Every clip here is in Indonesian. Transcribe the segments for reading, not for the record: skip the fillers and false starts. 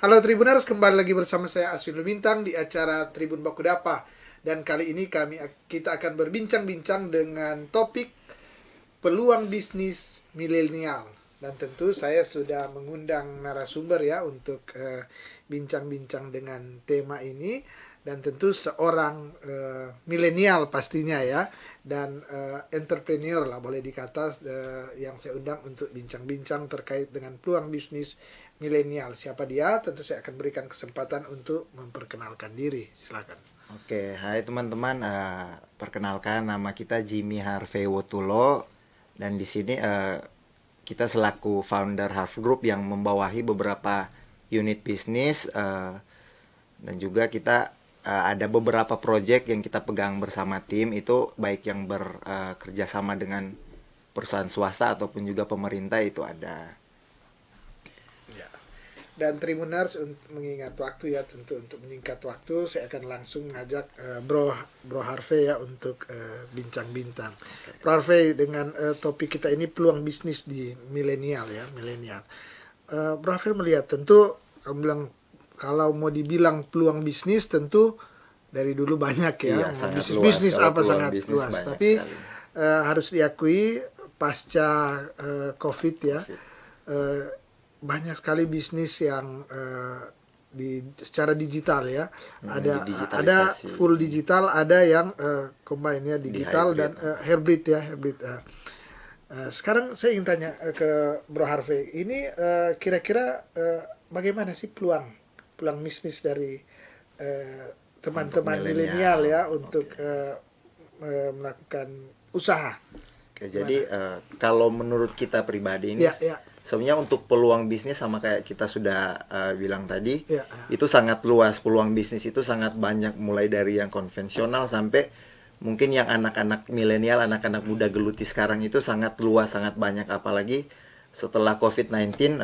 Halo Tribuners, kembali lagi bersama saya Aswin Lumintang di acara Tribun Bakudapa. Dan kali ini kita akan berbincang-bincang dengan topik peluang bisnis milenial. Dan tentu saya sudah mengundang narasumber ya untuk bincang-bincang dengan tema ini. Dan tentu seorang milenial pastinya ya, dan entrepreneur lah boleh dikata, yang saya undang untuk bincang-bincang terkait dengan peluang bisnis milenial. Siapa dia? Tentu saya akan berikan kesempatan untuk memperkenalkan diri. Silakan. Oke, hai teman-teman. Perkenalkan, nama kita Jimmy Harvey Wotulo, dan di sini kita selaku founder Harv Group yang membawahi beberapa unit bisnis, dan juga kita ada beberapa proyek yang kita pegang bersama tim, itu baik yang bekerja sama dengan perusahaan swasta ataupun juga pemerintah itu ada. Ya. Dan Tribuners, mengingat waktu ya, tentu untuk menyingkat waktu saya akan langsung ngajak Bro Harvey ya untuk bincang-bincang. Okay. Bro Harvey, dengan topik kita ini peluang bisnis di milenial ya, milenial. Bro Harvey melihat, tentu kamu bilang kalau mau dibilang peluang bisnis tentu dari dulu banyak ya, Iya, bisnis apa sangat bisnis luas. Tapi harus diakui pasca COVID ya, banyak sekali bisnis yang secara digital ya, ada full digital, ada yang combine ya, digital dan hybrid ya, hybrid. Sekarang saya ingin tanya ke Bro Harvey, ini kira-kira bagaimana sih peluang bisnis dari teman-teman milenial ya untuk melakukan usaha? Oke, jadi kalau menurut kita pribadi ini sebenarnya untuk peluang bisnis sama kayak kita sudah bilang tadi, itu sangat luas. Peluang bisnis itu sangat banyak, mulai dari yang konvensional sampai mungkin yang anak-anak milenial, anak-anak muda geluti sekarang itu sangat luas, sangat banyak. Apalagi setelah COVID-19,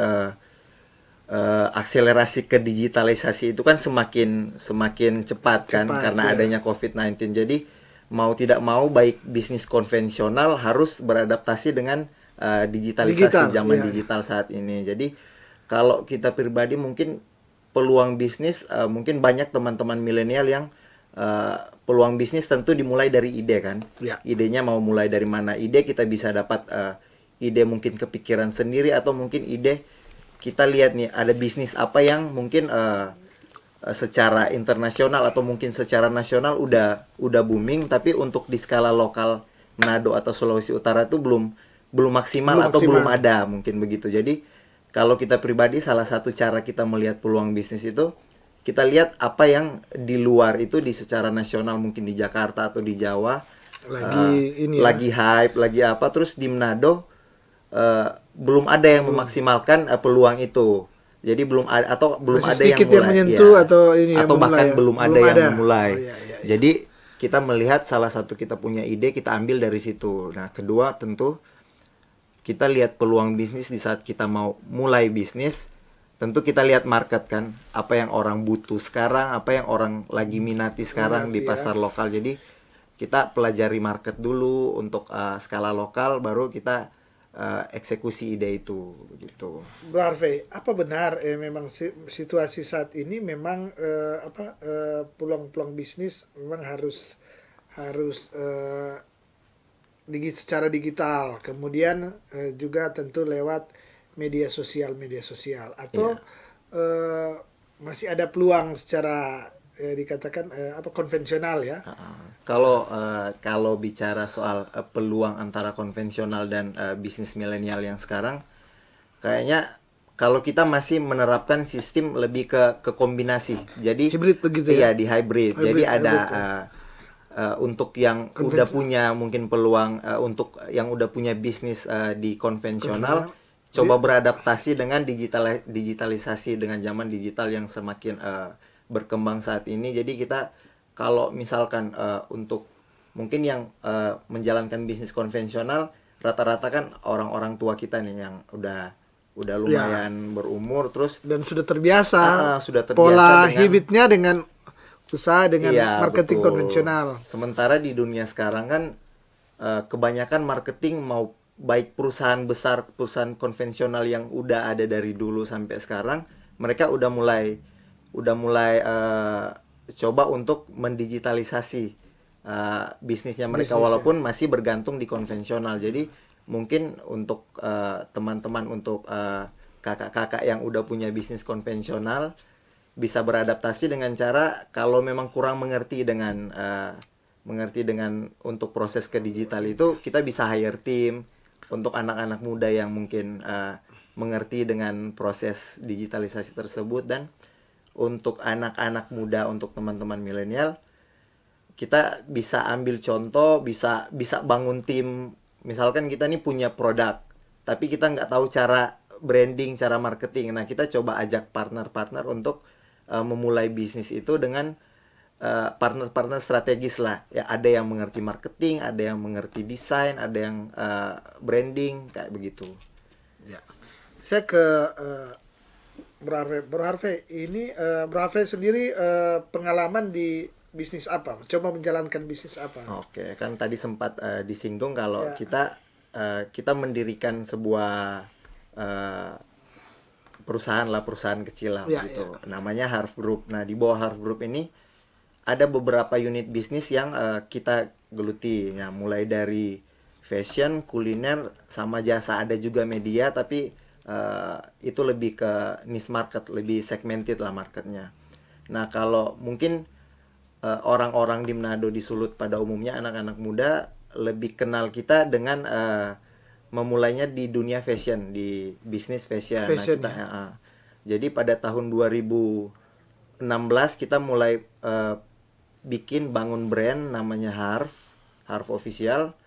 akselerasi ke digitalisasi itu kan semakin cepat kan, karena adanya COVID-19. Jadi mau tidak mau, baik bisnis konvensional harus beradaptasi dengan digitalisasi digital saat ini. Jadi kalau kita pribadi mungkin peluang bisnis, mungkin banyak teman-teman milenial yang peluang bisnis tentu dimulai dari ide kan. Idenya mau mulai dari mana? Ide kita bisa dapat ide mungkin kepikiran sendiri, atau mungkin ide kita lihat nih ada bisnis apa yang mungkin secara internasional atau mungkin secara nasional udah booming, tapi untuk di skala lokal Manado atau Sulawesi Utara itu belum maksimal atau belum ada, mungkin begitu. Jadi kalau kita pribadi, salah satu cara kita melihat peluang bisnis itu kita lihat apa yang di luar itu, di secara nasional mungkin di Jakarta atau di Jawa lagi hype, lagi apa, terus di Manado belum ada yang memaksimalkan peluang itu. Jadi belum ada, atau belum ada yang mulai menyentuh, ya, atau bahkan belum ada yang memulai. Iya. Jadi kita melihat salah satu kita punya ide, kita ambil dari situ. Nah, kedua tentu kita lihat peluang bisnis di saat kita mau mulai bisnis. Tentu kita lihat market kan, apa yang orang butuh sekarang, apa yang orang lagi minati sekarang di pasar lokal. Jadi kita pelajari market dulu untuk skala lokal, baru kita eksekusi ide itu begitu. Bro Harvey, apa benar memang situasi saat ini memang peluang bisnis memang harus secara digital, kemudian juga tentu lewat media sosial atau masih ada peluang secara dikatakan konvensional ya? Kalau bicara soal peluang antara konvensional dan bisnis milenial yang sekarang, kayaknya kalau kita masih menerapkan sistem lebih ke kombinasi. Jadi hybrid begitu ya? Iya, di hybrid. Jadi ada untuk yang udah punya mungkin peluang, untuk yang udah punya bisnis di konvensional, coba beradaptasi dengan digitalisasi, dengan zaman digital yang semakin berkembang saat ini. Jadi kita kalau misalkan untuk mungkin yang menjalankan bisnis konvensional, rata-rata kan orang-orang tua kita nih yang udah lumayan berumur, terus dan sudah terbiasa pola hibitnya dengan usaha dengan marketing betul. Konvensional. Sementara di dunia sekarang kan kebanyakan marketing, mau baik perusahaan besar, perusahaan konvensional yang udah ada dari dulu sampai sekarang, mereka udah mulai coba untuk mendigitalisasi bisnisnya mereka, Bisnisnya. walaupun masih bergantung di konvensional. Jadi mungkin untuk teman-teman, untuk kakak-kakak yang udah punya bisnis konvensional, bisa beradaptasi dengan cara, kalau memang kurang mengerti dengan untuk proses ke digital itu, kita bisa hire tim untuk anak-anak muda yang mungkin mengerti dengan proses digitalisasi tersebut. Dan untuk anak-anak muda, untuk teman-teman milenial, kita bisa ambil contoh, bisa bangun tim. Misalkan kita nih punya produk, tapi kita nggak tahu cara branding, cara marketing. Nah, kita coba ajak partner-partner untuk memulai bisnis itu dengan partner-partner strategis lah. Ya, ada yang mengerti marketing, ada yang mengerti desain, ada yang branding, kayak begitu. Ya. Saya ke Bro Harvey. Ini Bro Harvey sendiri pengalaman di bisnis apa? Coba menjalankan bisnis apa? Oke, kan tadi sempat disinggung kalau Ya. kita mendirikan sebuah perusahaan kecil lah Ya, begitu. Namanya Harv Group. Nah, di bawah Harv Group ini ada beberapa unit bisnis yang kita geluti. Ya, mulai dari fashion, kuliner, sama jasa. Ada juga media, tapi itu lebih ke niche market, lebih segmented lah marketnya. Nah, kalau mungkin orang-orang di Manado, di Sulut pada umumnya, anak-anak muda lebih kenal kita dengan memulainya di dunia fashion, di bisnis fashion. Fashion, Nah, kita jadi pada tahun 2016 kita mulai bangun brand namanya Harv Official.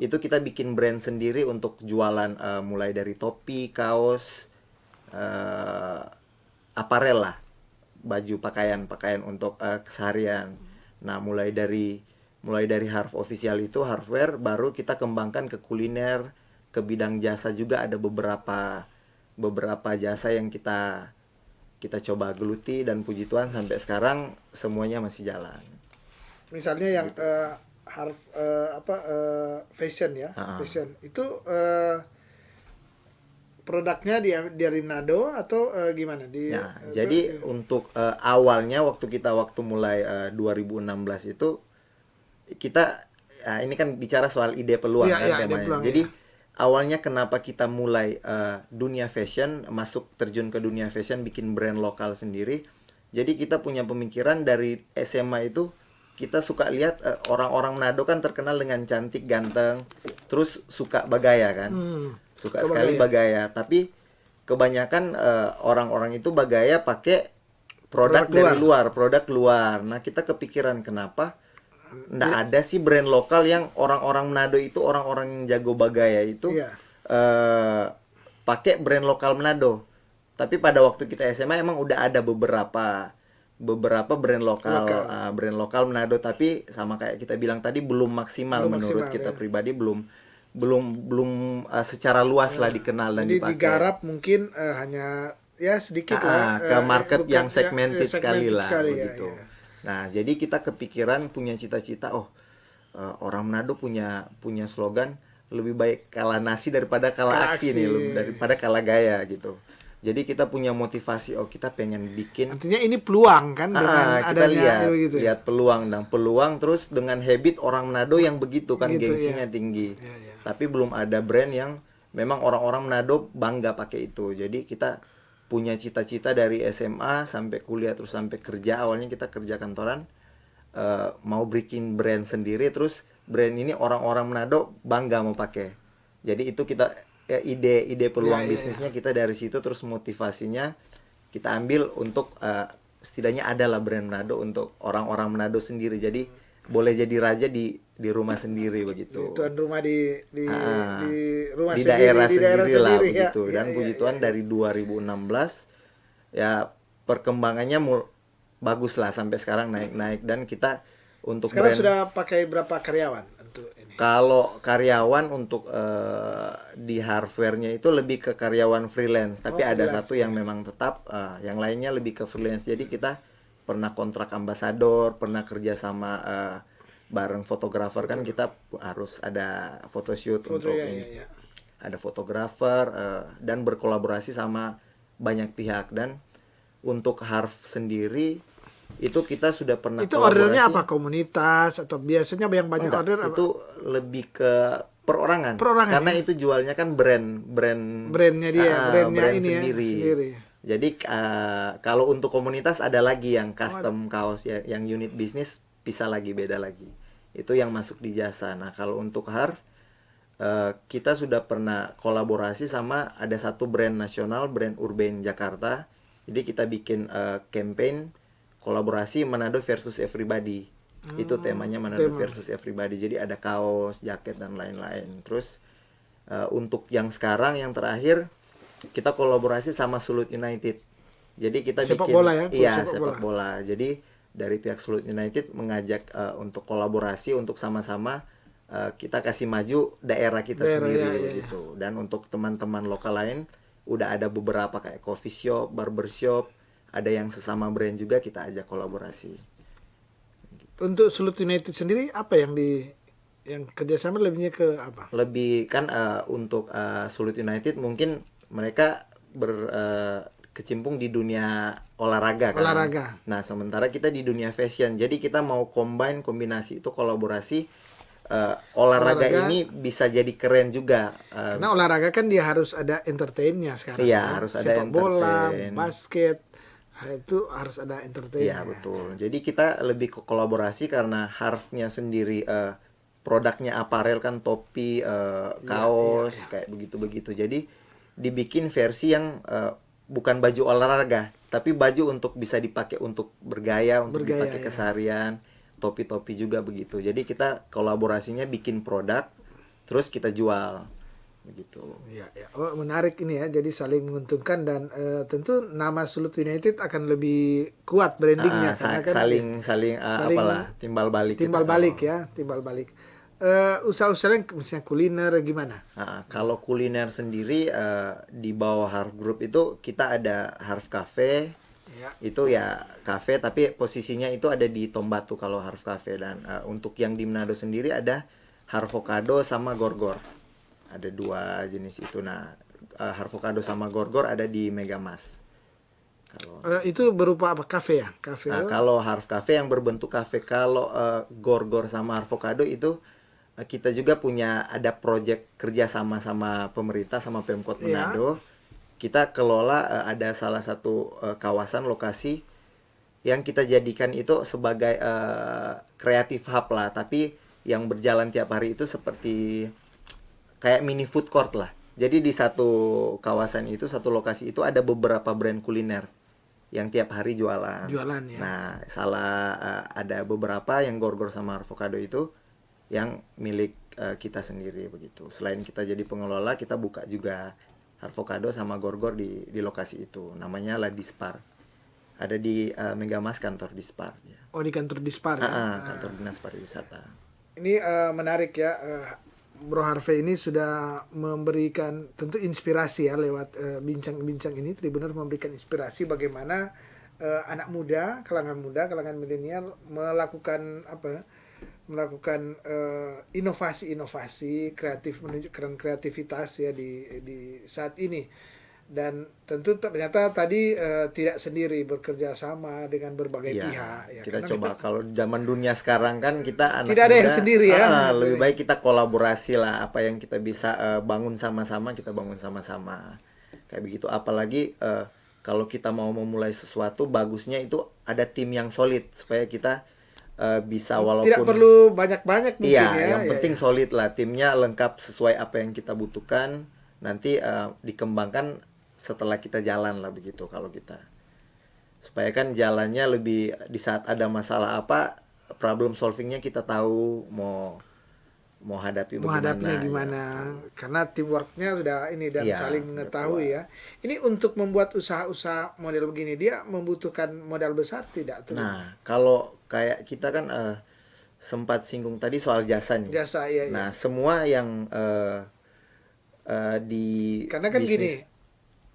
Itu kita bikin brand sendiri untuk jualan mulai dari topi, kaos, aparel lah, baju pakaian untuk keseharian. Nah, mulai dari Harv Official itu, Harvwear, baru kita kembangkan ke kuliner, ke bidang jasa juga. Ada beberapa jasa yang kita coba geluti, dan puji Tuhan sampai sekarang semuanya masih jalan. Misalnya yang Harv fashion ya, fashion itu produknya dari Manado atau gimana Ya, jadi untuk awalnya waktu mulai 2016 itu kita ini kan bicara soal ide peluang Iya, kan iya, ide temanya. peluang, Jadi iya. awalnya kenapa kita mulai dunia fashion, terjun ke dunia fashion, bikin brand lokal sendiri. Jadi kita punya pemikiran dari SMA itu, kita suka lihat orang-orang Manado kan terkenal dengan cantik, ganteng, terus suka bagaya kan. Suka sekali bagaya, tapi kebanyakan orang-orang itu bagaya pakai produk dari luar, produk luar. Nah, kita kepikiran kenapa nggak ada sih brand lokal yang orang-orang Manado itu, orang-orang yang jago bagaya itu Iya. pakai brand lokal Manado. Tapi pada waktu kita SMA emang udah ada beberapa brand lokal Manado, tapi sama kayak kita bilang tadi, belum maksimal menurut kita pribadi, belum secara luas lah dikenal dan Jadi dipakai. digarap mungkin hanya ya sedikit lah Ke market bukan yang segmented sekali lah begitu. ya. Nah, jadi kita kepikiran, punya cita-cita, orang Manado punya slogan, lebih baik kalah nasi daripada kalah aksi nih, daripada kalah gaya gitu. Jadi kita punya motivasi, kita pengen bikin. Artinya ini peluang kan dengan Kita adanya gitu. lihat peluang, terus dengan habit orang Manado yang begitu kan, Gitu, gengsinya ya. tinggi. Ya. Tapi belum ada brand yang memang orang-orang Manado bangga pakai itu. Jadi kita punya cita-cita dari SMA sampai kuliah, terus sampai kerja. Awalnya kita kerja kantoran, mau bikin brand sendiri, terus brand ini orang-orang Manado bangga mau pakai. Jadi itu kita ide peluang bisnisnya kita dari situ, terus motivasinya kita ambil untuk setidaknya adalah brand Manado untuk orang-orang Manado sendiri. Jadi boleh jadi raja di rumah sendiri begitu. Tuan rumah di rumah di sendiri, daerah di daerah sendiri lah sendiri, begitu. ya. Dan puji Tuhan dari 2016 ya perkembangannya bagus lah, sampai sekarang naik-naik. Dan kita untuk sekarang brand, sudah pakai berapa karyawan untuk ini? kalau karyawan untuk di hardware-nya itu lebih ke karyawan freelance, tapi ada satu yang memang tetap, yang lainnya lebih ke freelance. Jadi kita pernah kontrak ambasador, pernah kerja sama bareng fotografer kan, kita harus ada photoshoot untuk ini. Ada fotografer dan berkolaborasi sama banyak pihak. Dan untuk Harf sendiri itu kita sudah pernah Itu ordernya kolaborasi. apa? Komunitas atau biasanya yang banyak Enggak, order apa? itu lebih ke perorangan. Perorangan Karena ya? itu jualnya kan Brandnya dia, brandnya brand ini ya sendiri. sendiri. Jadi kalau untuk komunitas ada lagi yang Oh, ada. custom kaos ya, yang unit bisnis bisa lagi beda lagi. Itu yang masuk di jasa. Nah, kalau untuk Harf kita sudah pernah kolaborasi sama ada satu brand nasional, brand urban Jakarta. Jadi kita bikin campaign kolaborasi Manado versus Everybody. Itu temanya Manado tema. versus Everybody. Jadi ada kaos, jaket dan lain-lain. Terus untuk yang sekarang yang terakhir kita kolaborasi sama Sulut United. Jadi kita Sepak bikin bola ya, klub iya sepak sepak bola. Jadi dari pihak Sulut United mengajak untuk kolaborasi untuk sama-sama kita kasih maju daerah kita Daerah, sendiri ya, ya, ya. gitu. Dan untuk teman-teman lokal lain udah ada beberapa kayak coffee shop, barbershop, ada yang sesama brand juga kita ajak kolaborasi. Untuk Sulut United sendiri apa yang kerjasama lebihnya ke apa? Lebih kan untuk Sulut United mungkin mereka kecimpung di dunia olahraga kan. Olahraga. Nah, sementara kita di dunia fashion. Jadi kita mau kombinasi itu kolaborasi olahraga ini bisa jadi keren juga. Karena olahraga kan dia harus ada entertainnya sekarang. Iya, ya. harus ada Sepak bola, entertain. basket, itu harus ada entertainnya. Iya, betul. Jadi kita lebih ke kolaborasi karena Harfnya sendiri produknya aparel kan topi, kaos, kayak begitu-begitu. Jadi dibikin versi yang bukan baju olahraga, tapi baju untuk bisa dipakai untuk bergaya, untuk dipakai ya. keseharian, topi-topi juga begitu. Jadi kita kolaborasinya bikin produk, terus kita jual, begitu. Ya, ya. Oh, menarik ini ya. Jadi saling menguntungkan dan tentu nama Sulut United akan lebih kuat brandingnya karena kan saling apalah timbal balik. timbal kita balik kalau. ya, timbal balik. Usaha-usaha misalnya kuliner gimana? Kalau kuliner sendiri di bawah Harf Group itu kita ada Harf Cafe. Ya. Itu ya cafe tapi posisinya itu ada di Tombatu kalau Harf Cafe. Dan untuk yang di Manado sendiri ada Harvocado sama Gorgor. Ada dua jenis itu. Nah, Harvocado sama Gorgor ada di Megamas. Kalau Itu berupa apa? Kafe ya? Kafe. Nah, kalau Harf Cafe yang berbentuk cafe, kalau Gorgor sama Harvocado itu kita juga punya ada project kerja sama pemerintah sama Pemkot Iya. Manado. Kita kelola ada salah satu kawasan lokasi yang kita jadikan itu sebagai kreatif hub lah, tapi yang berjalan tiap hari itu seperti kayak mini food court lah. Jadi di satu kawasan itu, satu lokasi itu ada beberapa brand kuliner yang tiap hari jualan. Jualan ya. Nah, ada beberapa yang Gorgor sama Avocado itu yang milik kita sendiri begitu. Selain kita jadi pengelola, kita buka juga Avocado sama Gorgor di lokasi itu. Namanya La Dispar. Ada di Megamas kantor Dispar ya. Oh, di kantor Dispar ya. Kantor Dinas Pariwisata. Ini menarik ya. Bro Harvey ini sudah memberikan tentu inspirasi ya lewat bincang-bincang ini. Tribuners memberikan inspirasi bagaimana anak muda, kalangan milenial melakukan inovasi-inovasi kreatif, menunjukkan kreativitas ya di saat ini. Dan tentu ternyata tadi tidak sendiri, bekerja sama dengan berbagai pihak ya. Kita Karena coba kalau zaman dunia sekarang kan kita anak tidak ada muda, yang sendiri ya. lebih baik kita kolaborasi lah, apa yang kita bisa bangun sama-sama kita bangun sama-sama kayak begitu. Apalagi kalau kita mau memulai sesuatu, bagusnya itu ada tim yang solid supaya kita bisa walaupun tidak perlu banyak-banyak mungkin ya. yang penting solid lah, timnya lengkap sesuai apa yang kita butuhkan, nanti dikembangkan setelah kita jalan lah begitu kalau kita, supaya kan jalannya lebih di saat ada masalah apa, problem solvingnya kita tahu mau menghadapinya gimana ya. Karena teamworknya sudah ini dan saling mengetahui ya. Ini untuk membuat usaha-usaha model begini dia membutuhkan modal besar tidak tuh? Nah, kalau kayak kita kan sempat singgung tadi soal jasa nih. Jasa ya. Nah, semua yang di karena kan bisnis, gini,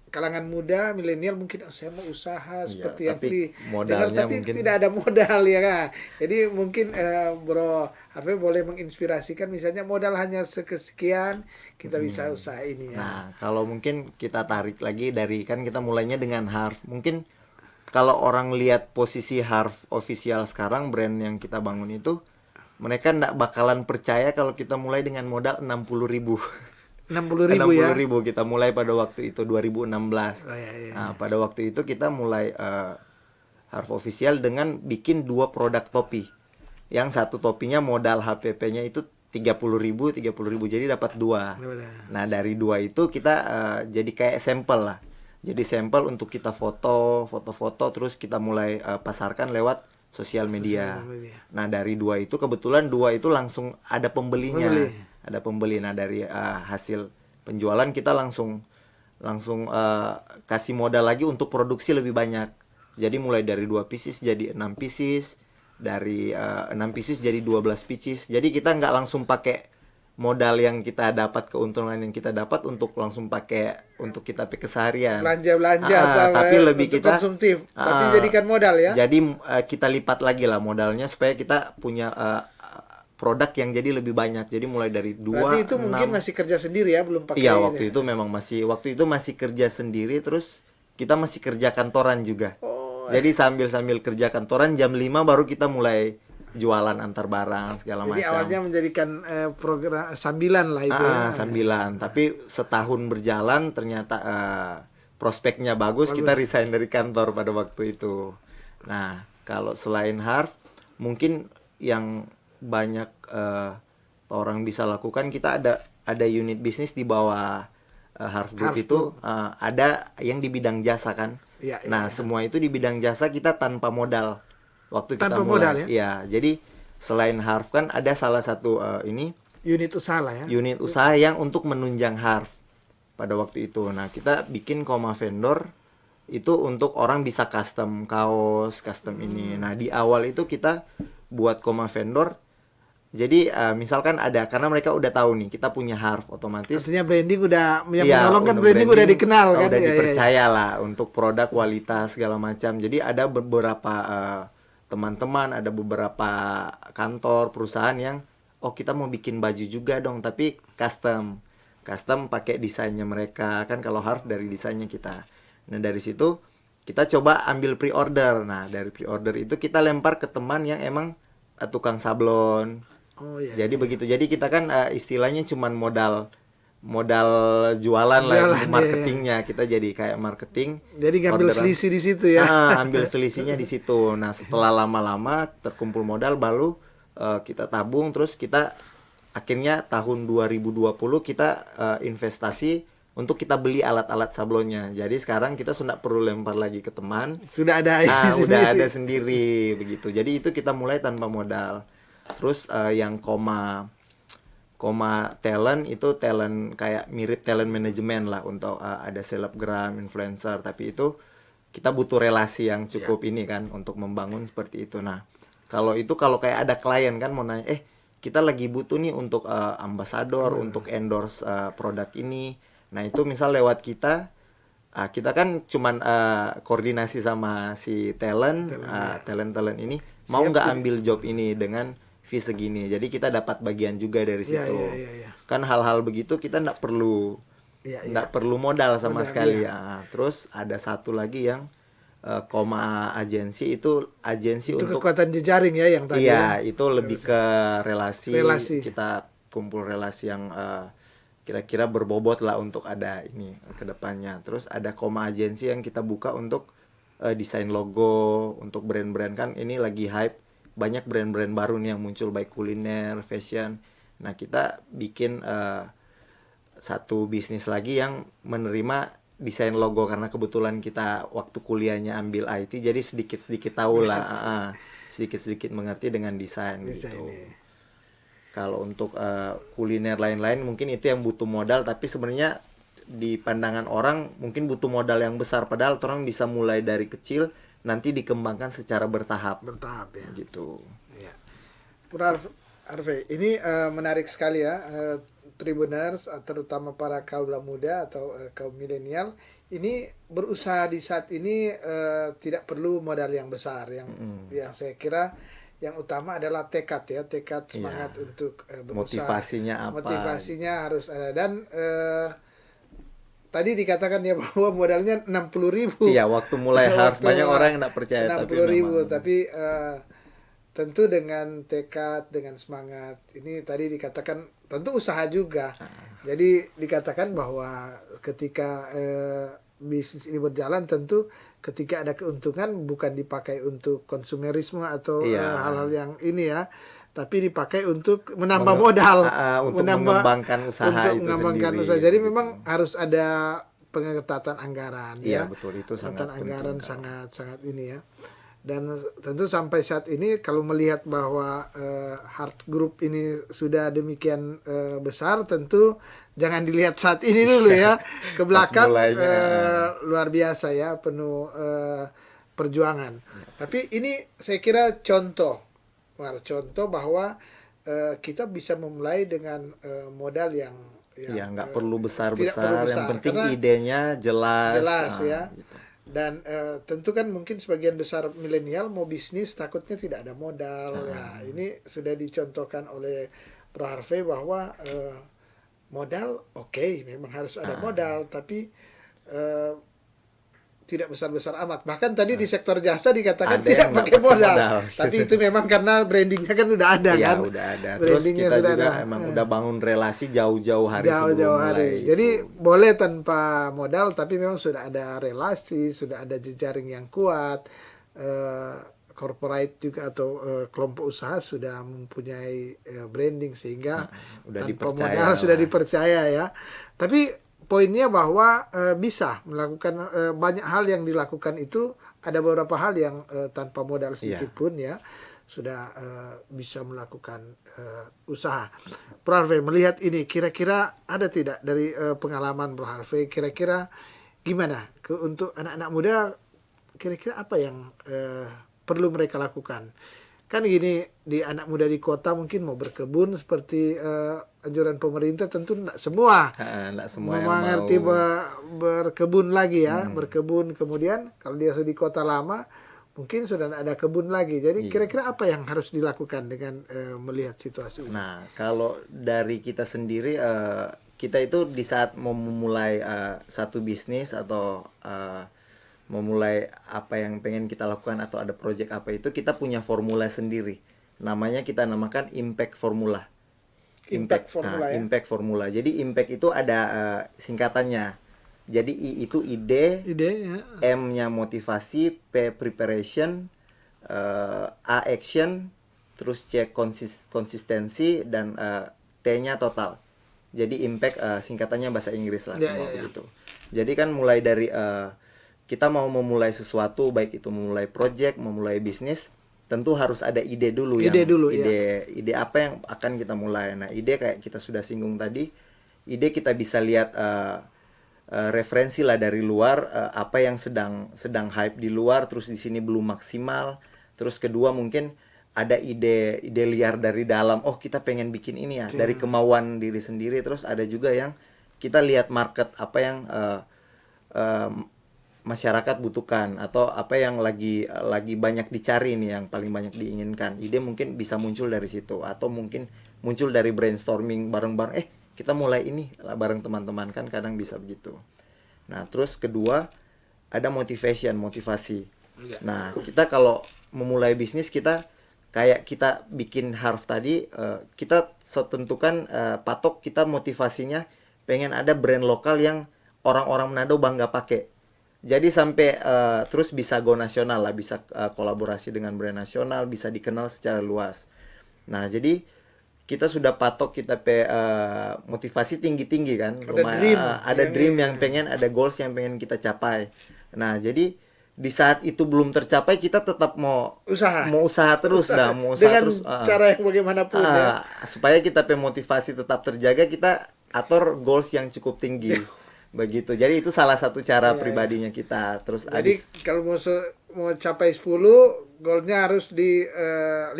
kalangan muda milenial mungkin saya mau usaha seperti yang tapi di modalnya tapi mungkin tidak ada modal ya kan. Jadi mungkin Bro Harvey boleh menginspirasikan misalnya modal hanya sekian kita bisa usaha ini ya. Nah, kalau mungkin kita tarik lagi dari kan kita mulainya dengan Harf. Mungkin kalau orang lihat posisi Harv official sekarang, brand yang kita bangun itu, mereka nggak bakalan percaya kalau kita mulai dengan modal 60.000. 60.000 ya. 60.000 kita mulai pada waktu itu 2016. Oh, iya. Nah, pada waktu itu kita mulai Harv official dengan bikin 2 produk topi. Yang satu topinya modal HPP-nya itu 30.000, jadi dapat 2. Nah, dari 2 itu kita jadi kayak sampel lah. Jadi sampel untuk kita foto, terus kita mulai pasarkan lewat sosial media. Nah, dari 2 itu kebetulan 2 itu langsung ada pembelinya. Ada pembeli. Nah, dari hasil penjualan kita langsung kasih modal lagi untuk produksi lebih banyak. Jadi mulai dari 2 pieces jadi 6 pieces. Dari 6 pieces jadi 12 pieces. Jadi kita nggak langsung pakai modal yang kita dapat, keuntungan yang kita dapat untuk langsung pakai untuk kita pakai keseharian. Belanja tapi lebih kita konsumtif. Tapi jadikan modal ya. Jadi kita lipat lagi lah modalnya supaya kita punya produk yang jadi lebih banyak. Jadi mulai dari 2, berarti itu 6. mungkin masih kerja sendiri ya, belum pakai. Iya, waktu itu memang masih kerja sendiri, terus kita masih kerja kantoran juga. Jadi sambil kerja kantoran jam 5 baru kita mulai jualan antar barang segala macam. Jadi awalnya menjadikan program sambilan lah itu. Sambilan. Tapi setahun berjalan ternyata prospeknya bagus. Kita resign dari kantor pada waktu itu. Nah, kalau selain Harv, mungkin yang banyak orang bisa lakukan, kita ada unit bisnis di bawah Harv Group itu, ada yang di bidang jasa kan. Nah, semua itu di bidang jasa kita tanpa modal. Waktu kita mulai. Modal, ya? Iya, jadi selain Harv kan ada salah satu unit usaha lah ya. Unit usaha yang untuk menunjang Harv pada waktu itu. Nah, kita bikin koma vendor itu untuk orang bisa custom kaos, custom ini. Nah, di awal itu kita buat koma vendor. Jadi misalkan ada, karena mereka udah tahu nih kita punya Harv, otomatis artinya branding udah yang menolongkan, branding udah dikenal kan, udah dipercaya lah untuk produk kualitas segala macam. Jadi ada beberapa teman-teman, ada beberapa kantor perusahaan yang kita mau bikin baju juga dong, tapi custom pakai desainnya mereka kan. Kalau Harv dari desainnya kita. Nah, dari situ kita coba ambil pre-order. Nah, dari pre-order itu kita lempar ke teman yang emang tukang sablon. Jadi begitu. Jadi kita kan istilahnya cuman modal jualan lah, marketingnya. Kita jadi kayak marketing. Jadi ngambil selisih di situ ya. Ambil selisihnya di situ. Nah, setelah lama-lama terkumpul modal, baru kita tabung, terus kita akhirnya tahun 2020 kita investasi untuk kita beli alat-alat sablonnya. Jadi sekarang kita sudah perlu lempar lagi ke teman. Sudah ada udah ada sendiri begitu. Jadi itu kita mulai tanpa modal. Terus yang koma talent itu talent kayak mirip talent management lah, untuk ada selebgram, influencer, tapi itu kita butuh relasi yang cukup ini kan untuk membangun seperti itu. Nah, kalau kayak ada klien kan mau nanya, kita lagi butuh nih untuk ambasador, untuk endorse produk ini. Nah, itu misal lewat kita kan cuman koordinasi sama si talent ini, mau nggak ambil job ini dengan fee segini. Jadi kita dapat bagian juga dari situ. Kan hal-hal begitu kita nggak perlu modal sama sekali. Terus ada satu lagi yang koma agensi, itu agensi untuk kekuatan jejaring ya yang tadi. Iya, itu lebih ke relasi. Kita kumpul relasi yang kira-kira berbobot lah untuk ada ini ke depannya. Terus ada koma agensi yang kita buka untuk desain logo untuk brand-brand, kan ini lagi hype, banyak brand-brand baru nih yang muncul, baik kuliner, fashion. Nah, kita bikin satu bisnis lagi yang menerima desain logo, karena kebetulan kita waktu kuliahnya ambil IT, jadi sedikit-sedikit tahu lah, sedikit-sedikit mengerti dengan desain gitu. Kalau untuk kuliner lain-lain mungkin itu yang butuh modal, tapi sebenarnya di pandangan orang mungkin butuh modal yang besar, padahal orang bisa mulai dari kecil, nanti dikembangkan secara bertahap ya. Gitu. Ya. Harvey, ini menarik sekali ya, Tribuners, terutama para kaum muda atau kaum milenial ini berusaha di saat ini tidak perlu modal yang besar, yang saya kira yang utama adalah tekad semangat untuk berusaha. Motivasinya apa? Motivasinya harus ada, dan tadi dikatakan ya bahwa modalnya 60.000. Iya, waktu mulai harus Waktu banyak orang yang nggak percaya, tapi 60.000, memang tapi tentu dengan tekad, dengan semangat. Ini tadi dikatakan tentu usaha juga. Jadi dikatakan bahwa ketika bisnis ini berjalan, tentu ketika ada keuntungan bukan dipakai untuk konsumerisme atau iya, hal-hal yang ini ya, tapi dipakai untuk menambah modal, untuk mengembangkan usaha untuk itu mengembangkan sendiri, usaha. Jadi begitu. memang harus ada pengetatan anggaran Iya, ya. betul, itu sangat Pengetatan anggaran penting, kalau sangat ini ya. Dan tentu sampai saat ini kalau melihat bahwa Heart Group ini sudah demikian besar, tentu jangan dilihat saat ini dulu ya, ke belakang luar biasa ya, penuh perjuangan. Tapi ini saya kira contoh bahwa kita bisa memulai dengan modal yang ya nggak perlu tidak perlu besar-besar, yang besar, penting karena idenya jelas ya. gitu. Dan tentu kan mungkin sebagian besar milenial mau bisnis takutnya tidak ada modal. Ya, ini sudah dicontohkan oleh Bro Harvey bahwa modal oke, memang harus ada modal, tapi tidak besar-besar amat. Bahkan tadi di sektor jasa dikatakan Ada tidak yang nggak pakai pakai modal. modal. Tapi itu memang karena brandingnya kan udah ada Iya, kan. udah ada. Terus Brandingnya kita sudah juga ada. emang udah bangun relasi jauh-jauh hari sebelum Jauh-jauh mulai hari. itu. Jadi boleh tanpa modal, tapi memang sudah ada relasi, sudah ada jejaring yang kuat. Corporate juga atau kelompok usaha sudah mempunyai branding sehingga udah tanpa dipercaya modal lah. sudah dipercaya ya. Tapi poinnya bahwa bisa melakukan banyak hal yang dilakukan itu, ada beberapa hal yang tanpa modal sedikit pun ya sudah bisa melakukan usaha. Bro Harvey melihat ini, kira-kira ada tidak dari pengalaman Bro Harvey, kira-kira gimana untuk anak-anak muda, kira-kira apa yang perlu mereka lakukan? Kan gini, di anak muda di kota mungkin mau berkebun seperti anjuran pemerintah, tentu tidak semua Nggak semua yang mengerti mau. berkebun lagi ya, berkebun. Kemudian kalau dia sudah di kota lama mungkin sudah ada kebun lagi. Jadi kira-kira apa yang harus dilakukan dengan melihat situasi ini? Nah, kalau dari kita sendiri, kita itu di saat mau memulai satu bisnis atau memulai apa yang pengen kita lakukan atau ada project apa itu, kita punya formula sendiri. Namanya kita namakan impact formula. Impact formula ya. Impact formula. Jadi impact itu ada singkatannya. Jadi I itu ide ya. M-nya motivasi, P preparation, A action, terus C konsistensi, dan T-nya total. Jadi impact singkatannya bahasa Inggris lah semua begitu. Jadi kan mulai dari kita mau memulai sesuatu, baik itu memulai project, memulai bisnis, tentu harus ada ide dulu. Ide apa yang akan kita mulai. Nah, ide kayak kita sudah singgung tadi, ide kita bisa lihat referensi lah dari luar, apa yang sedang hype di luar, terus di sini belum maksimal. Terus kedua mungkin ada ide liar dari dalam, oh kita pengen bikin ini ya, dari kemauan diri sendiri. Terus ada juga yang kita lihat market, apa yang masyarakat butuhkan, atau apa yang lagi banyak dicari nih, yang paling banyak diinginkan. Ide mungkin bisa muncul dari situ, atau mungkin muncul dari brainstorming bareng-bareng, kita mulai ini lah bareng teman-teman, kan kadang bisa begitu. Nah, terus kedua ada motivasi. Nah, kita kalau memulai bisnis, kita kayak kita bikin Harv tadi, kita tentukan patok kita motivasinya pengen ada brand lokal yang orang-orang Manado bangga pakai. Jadi sampai terus bisa go nasional lah, bisa kolaborasi dengan brand nasional, bisa dikenal secara luas. Nah, jadi kita sudah patok, kita motivasi tinggi-tinggi kan. Ada dream yang pengen, ada goals yang pengen kita capai. Nah, jadi di saat itu belum tercapai, kita tetap mau usaha terus dengan cara yang bagaimanapun ya. Supaya kita motivasi tetap terjaga, kita atur goals yang cukup tinggi. Begitu. Jadi itu salah satu cara pribadinya kita. Terus jadi kalau mau capai 10, goalnya harus di 15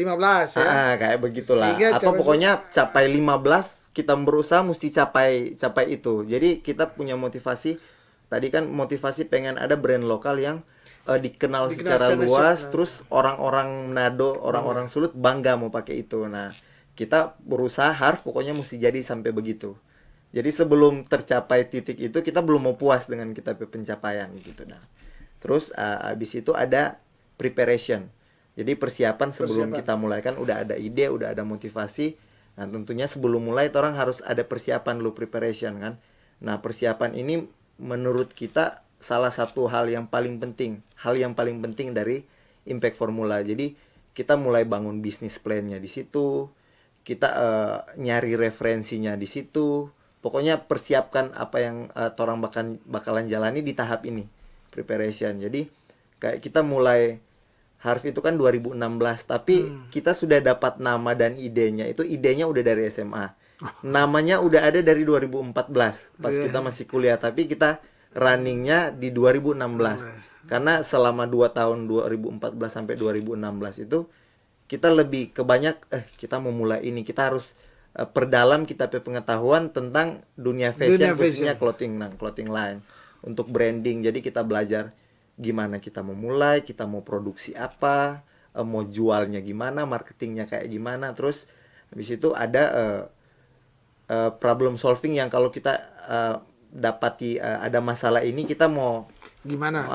ya. Kayak begitulah. Atau pokoknya capai 15, kita berusaha mesti capai itu. Jadi kita punya motivasi. Tadi kan motivasi pengen ada brand lokal yang dikenal secara luas, terus orang-orang Manado, orang-orang Sulut bangga mau pakai itu. Nah, kita berusaha pokoknya mesti jadi sampai begitu. Jadi sebelum tercapai titik itu kita belum mau puas dengan kita pencapaian gitu. Nah, terus abis itu ada preparation. Jadi persiapan sebelum kita mulai, kan udah ada ide, udah ada motivasi. Nah, tentunya sebelum mulai orang harus ada persiapan dulu, preparation kan. Nah, persiapan ini menurut kita salah satu hal yang paling penting, dari impact formula. Jadi kita mulai bangun bisnis plan-nya di situ, kita nyari referensinya di situ. Pokoknya persiapkan apa yang orang bakalan jalani di tahap ini, preparation. Jadi kayak kita mulai Harf itu kan 2016, tapi kita sudah dapat nama dan idenya. Itu idenya udah dari SMA. Namanya udah ada dari 2014 pas kita masih kuliah, tapi kita runningnya di 2016. Karena selama 2 tahun 2014 sampai 2016 itu kita lebih kebanyak kita mau mulai ini, kita harus perdalam kita pengetahuan tentang dunia fashion, khususnya clothing line untuk branding. Jadi kita belajar gimana kita mau mulai, kita mau produksi apa, mau jualnya gimana, marketingnya kayak gimana. Terus habis itu ada problem solving yang kalau kita dapati ada masalah ini, kita mau gimana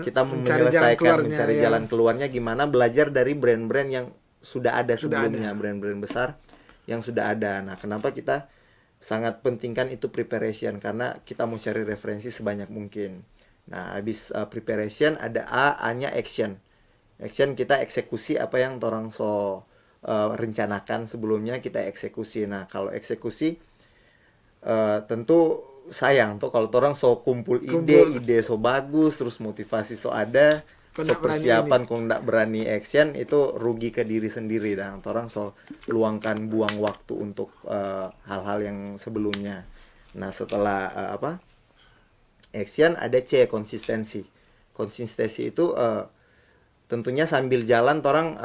kita mau mencari jalan keluarnya gimana, belajar dari brand-brand yang sudah ada sebelumnya, brand-brand besar yang sudah ada. Nah, kenapa kita sangat pentingkan itu preparation, karena kita mau cari referensi sebanyak mungkin. Nah, habis preparation ada A-nya action. Action kita eksekusi apa yang orang rencanakan sebelumnya, kita eksekusi. Nah, kalau eksekusi tentu sayang tuh kalau orang kumpul ide so bagus, terus motivasi ada, persiapan kok nggak berani action, itu rugi ke diri sendiri. Dan orang luangkan buang waktu untuk hal-hal yang sebelumnya. Nah, setelah action ada C, konsistensi. Konsistensi itu tentunya sambil jalan orang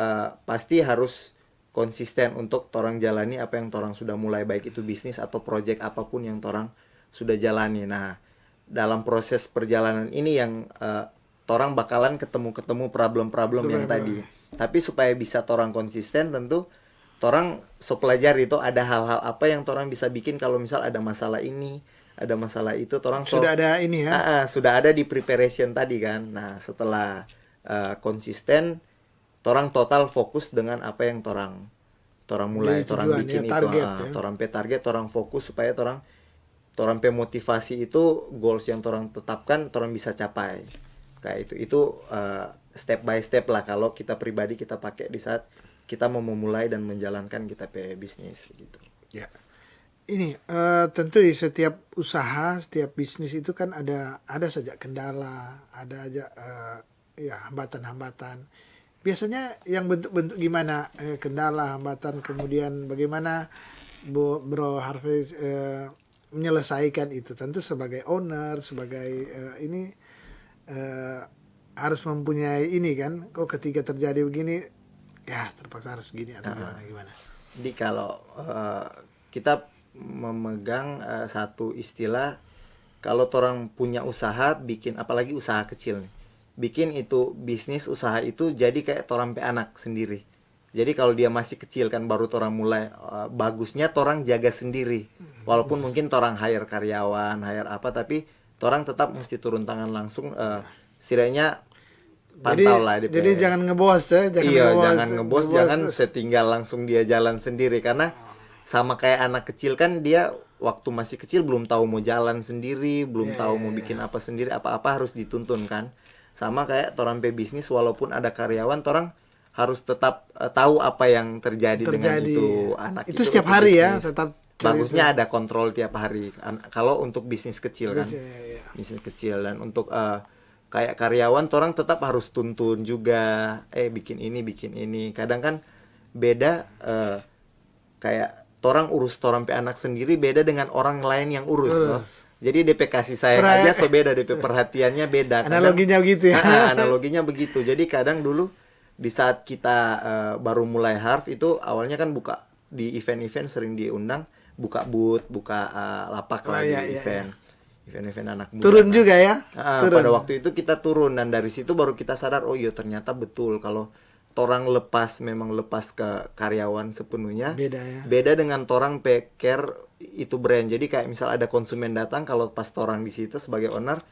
pasti harus konsisten untuk orang jalani apa yang orang sudah mulai, baik itu bisnis atau project apapun yang orang sudah jalani. Nah, dalam proses perjalanan ini yang orang bakalan ketemu problem-problem yang tadi. Tapi supaya bisa orang konsisten, tentu orang pelajari itu ada hal-hal apa yang orang bisa bikin kalau misal ada masalah ini, ada masalah itu, orang sudah ada ini ya. Sudah ada di preparation tadi kan. Nah, setelah konsisten, orang total fokus dengan apa yang orang mulai, orang bikin ya, itu, orang target, orang fokus supaya orang motivasi itu, goals yang orang tetapkan, orang bisa capai. Kayak itu step by step lah kalau kita pribadi kita pakai di saat kita mau memulai dan menjalankan kita bisnis gitu. Ya. Ini tentu di setiap usaha, setiap bisnis itu kan ada saja kendala, ada aja hambatan-hambatan. Biasanya yang bentuk-bentuk gimana kendala, hambatan, kemudian bagaimana Bro Harvey menyelesaikan itu. Tentu sebagai owner, sebagai ini harus mempunyai ini kan. Kok ketika terjadi begini, ya terpaksa harus gini atau gimana. Jadi kalau kita memegang satu istilah, kalau orang punya usaha, bikin apalagi usaha kecil nih, bikin itu bisnis usaha itu jadi kayak orang anak sendiri. Jadi kalau dia masih kecil kan, baru orang mulai, bagusnya orang jaga sendiri, walaupun mungkin orang hire karyawan, hire apa, tapi orang tetap mesti turun tangan langsung, setidaknya pantau lah. Jadi jangan ngebos ya, jangan ngebos, jangan setinggal langsung dia jalan sendiri. Karena sama kayak anak kecil kan, dia waktu masih kecil belum tahu mau jalan sendiri, belum tahu mau bikin apa sendiri, apa-apa harus dituntun kan. Sama kayak orang bisnis, walaupun ada karyawan, orang harus tetap tahu apa yang terjadi dengan itu anak itu setiap hari bisnis. Ya, tetap bagusnya ada kontrol tiap hari. Kalau untuk bisnis kecil kan, bisnis kecil. Dan untuk kayak karyawan, orang tetap harus tuntun juga, bikin ini. Kadang kan beda, kayak orang urus orang anak sendiri beda dengan orang lain yang urus loh. Jadi DP kasih sayang aja beda, DP perhatiannya beda. Analoginya begitu ya. Analoginya begitu. Jadi kadang dulu di saat kita baru mulai Harf itu, awalnya kan buka di event-event, sering diundang, buka booth, buka lapak di event. Event-event anak muda. Turun juga ya. Pada waktu itu kita turun, dan dari situ baru kita sadar, oh iya ternyata betul kalau memang lepas ke karyawan sepenuhnya. Beda ya. Beda dengan orang care itu brand. Jadi kayak misal ada konsumen datang, kalau pas torang di situ sebagai owner,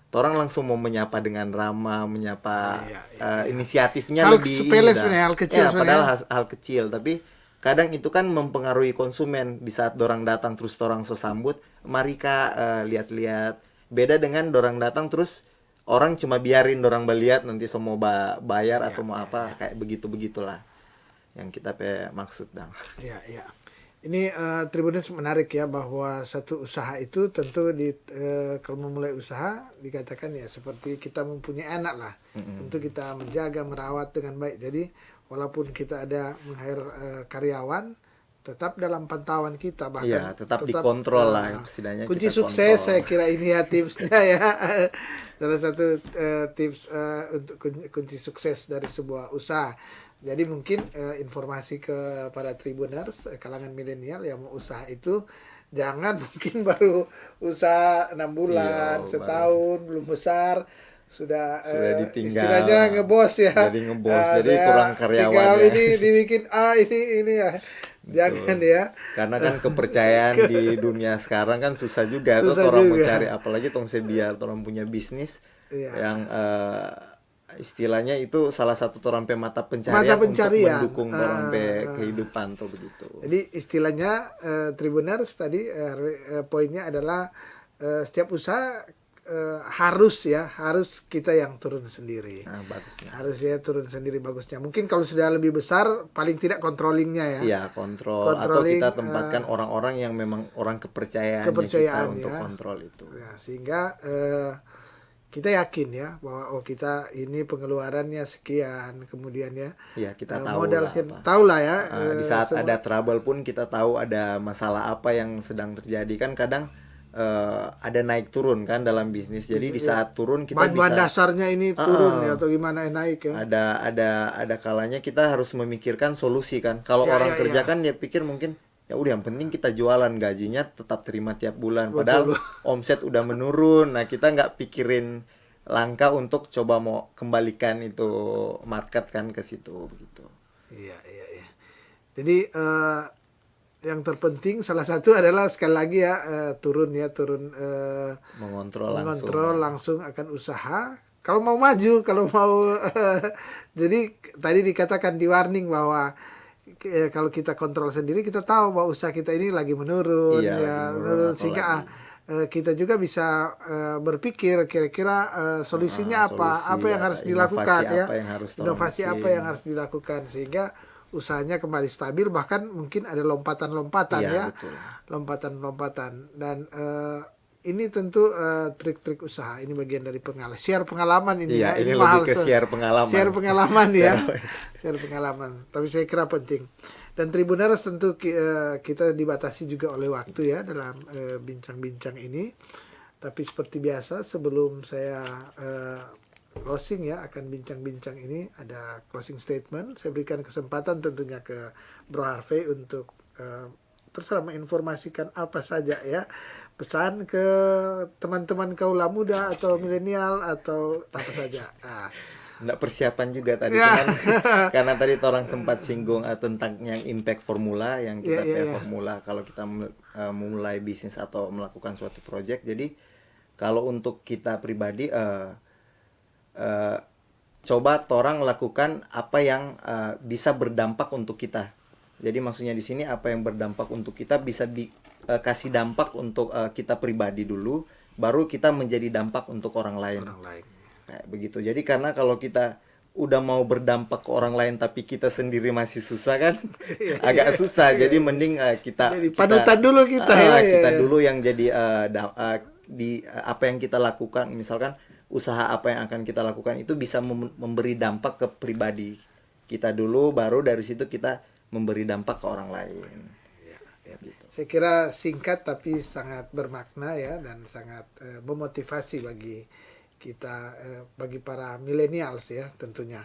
torang langsung mau menyapa dengan ramah, menyapa, Iya, iya. inisiatifnya Hal lebih sepele ini dah. sebenarnya, hal kecil Ya, sebenarnya. padahal hal kecil, tapi kadang itu kan mempengaruhi konsumen. Di saat dorang datang terus dorang so sambut, mari kak, lihat-lihat. Beda dengan dorang datang terus orang cuma biarin dorang beliat, nanti semua bayar Iya, atau mau iya, apa, iya. kayak begitu-begitulah yang kita maksud dong. Iya, iya. Ini Tribuners menarik ya, bahwa satu usaha itu tentu kalau memulai usaha dikatakan ya seperti kita mempunyai anak lah. Tentu kita menjaga, merawat dengan baik. Jadi walaupun kita ada meng-hire karyawan, tetap dalam pantauan kita, bahkan Iya, tetap dikontrol lah, setidaknya kunci kita sukses kontrol. saya kira ini ya tipsnya ya. Salah satu tips untuk kunci sukses dari sebuah usaha. Jadi mungkin informasi kepada Tribuners kalangan milenial yang mau usaha itu, jangan mungkin baru usaha 6 bulan, Iya, setahun belum besar sudah sudah ditinggal, istilahnya ngebos ya. jadi ngebos, jadi Saya kurang karyawan tinggal ya. ini dibikin ini ya. Jangan Betul. ya. Karena kan kepercayaan di dunia sekarang kan susah juga tuh Susah orang mau juga. cari, apalagi tong sebiar orang punya bisnis Iya. yang istilahnya itu salah satu orang pe mata Mata pencarian untuk pencarian. mendukung orang pe kehidupan tuh begitu. Jadi istilahnya Tribuners tadi poinnya adalah setiap usaha harus kita yang turun sendiri. Nah, bagusnya. Harus ya turun sendiri bagusnya. Mungkin kalau sudah lebih besar paling tidak controllingnya ya. Iya, kontrol atau Controlling, kita tempatkan orang-orang yang memang orang kepercayaannya kita kepercayaan untuk ya. kontrol itu. Ya, sehingga kita yakin ya bahwa kita ini pengeluarannya sekian, kemudian ya Iya, kita tahu modal lah sekian. apa. Tahu lah ya. Di saat ada trouble pun kita tahu ada masalah apa yang sedang terjadi, kan kadang ada naik turun kan dalam bisnis. Jadi di saat turun kita bahan bisa dasarnya ini turun ya, atau gimana naik ya. ada kalanya kita harus memikirkan solusi kan. Kalau Ya, orang ya, kerja ya. kan dia pikir mungkin ya udah yang penting kita jualan, gajinya tetap terima tiap bulan. Betul. Padahal omset udah menurun. Nah, kita nggak pikirin langkah untuk coba mau kembalikan itu market kan ke situ begitu. Iya, iya, iya. Jadi yang terpenting salah satu adalah sekali lagi ya turun mengontrol langsung akan usaha. Kalau mau maju, kalau mau jadi tadi dikatakan di warning bahwa kalau kita kontrol sendiri kita tahu bahwa usaha kita ini lagi menurun Iya, ya, lagi menurun, menurun sehingga kita juga bisa berpikir kira-kira solusinya solusi, apa yang harus inovasi dilakukan ya, apa yang harus inovasi bikin. apa yang harus dilakukan sehingga usahanya kembali stabil, bahkan mungkin ada lompatan-lompatan Iya, ya, betul. lompatan-lompatan. Dan ini tentu trik-trik usaha, ini bagian dari share pengalaman ini Iya, ya, ini mahal lebih ke share pengalaman. share pengalaman ya, Share- share pengalaman. Tapi saya kira penting. Dan Tribuners tentu kita dibatasi juga oleh waktu ya dalam bincang-bincang ini. Tapi seperti biasa sebelum saya closing ya akan bincang-bincang ini, ada closing statement. Saya berikan kesempatan tentunya ke Bro Harvey untuk terserah menginformasikan apa saja ya, pesan ke teman-teman kaula muda atau milenial atau apa saja. Nggak persiapan juga tadi Ya. cuman karena tadi orang sempat singgung tentang yang impact formula yang kita Ya, ya, pakai ya. formula kalau kita memulai bisnis atau melakukan suatu project. Jadi kalau untuk kita pribadi coba orang lakukan apa yang bisa berdampak untuk kita. Jadi maksudnya di sini apa yang berdampak untuk kita bisa kasih dampak untuk kita pribadi dulu, baru kita menjadi dampak untuk orang lain. Orang lain. Kayak begitu. Jadi karena kalau kita udah mau berdampak ke orang lain tapi kita sendiri masih susah kan, agak susah. Jadi mending Jadi panutan dulu kita ya. kita Ya. dulu yang jadi apa yang kita lakukan, misalkan usaha apa yang akan kita lakukan itu bisa memberi dampak ke pribadi kita dulu, baru dari situ kita memberi dampak ke orang lain. Gitu. Saya kira singkat tapi sangat bermakna ya, dan sangat memotivasi bagi kita, bagi para millennials ya tentunya.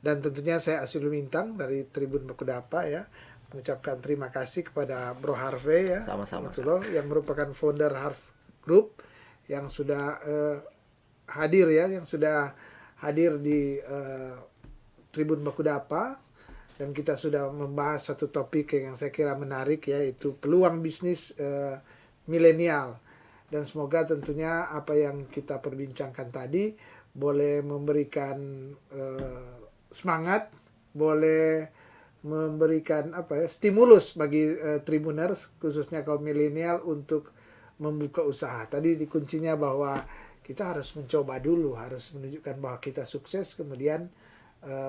Dan tentunya saya Asyul Lumintang dari Tribun Bakudapa ya mengucapkan terima kasih kepada Bro Harvey ya, Sama-sama. gitu loh, yang merupakan founder Harv Group yang sudah hadir ya, yang sudah hadir di Tribun Bakudapa. dan kita sudah membahas satu topik yang saya kira menarik, yaitu peluang bisnis milenial. Dan semoga tentunya apa yang kita perbincangkan tadi boleh memberikan semangat, boleh memberikan stimulus bagi Tribuners, khususnya kaum milenial, untuk membuka usaha. Tadi dikuncinya bahwa kita harus mencoba dulu, harus menunjukkan bahwa kita sukses, kemudian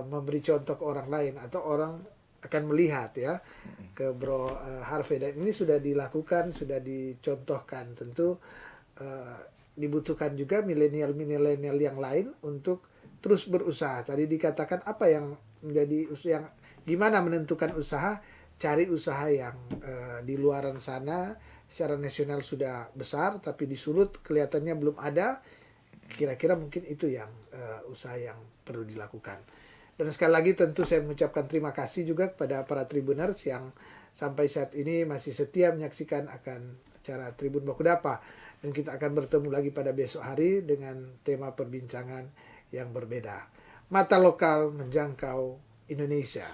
memberi contoh ke orang lain, atau orang akan melihat ke Bro Harvey. Dan ini sudah dilakukan, sudah dicontohkan. Tentu dibutuhkan juga milenial yang lain untuk terus berusaha. Tadi dikatakan apa yang menjadi usaha, gimana menentukan usaha, cari usaha yang di luaran sana secara nasional sudah besar, tapi di Sulut kelihatannya belum ada. Kira-kira mungkin itu yang usaha yang perlu dilakukan. Dan sekali lagi tentu saya mengucapkan terima kasih juga kepada para Tribuners yang sampai saat ini masih setia menyaksikan akan acara Tribun Bakudapa. Dan kita akan bertemu lagi pada besok hari dengan tema perbincangan yang berbeda. Mata lokal menjangkau Indonesia.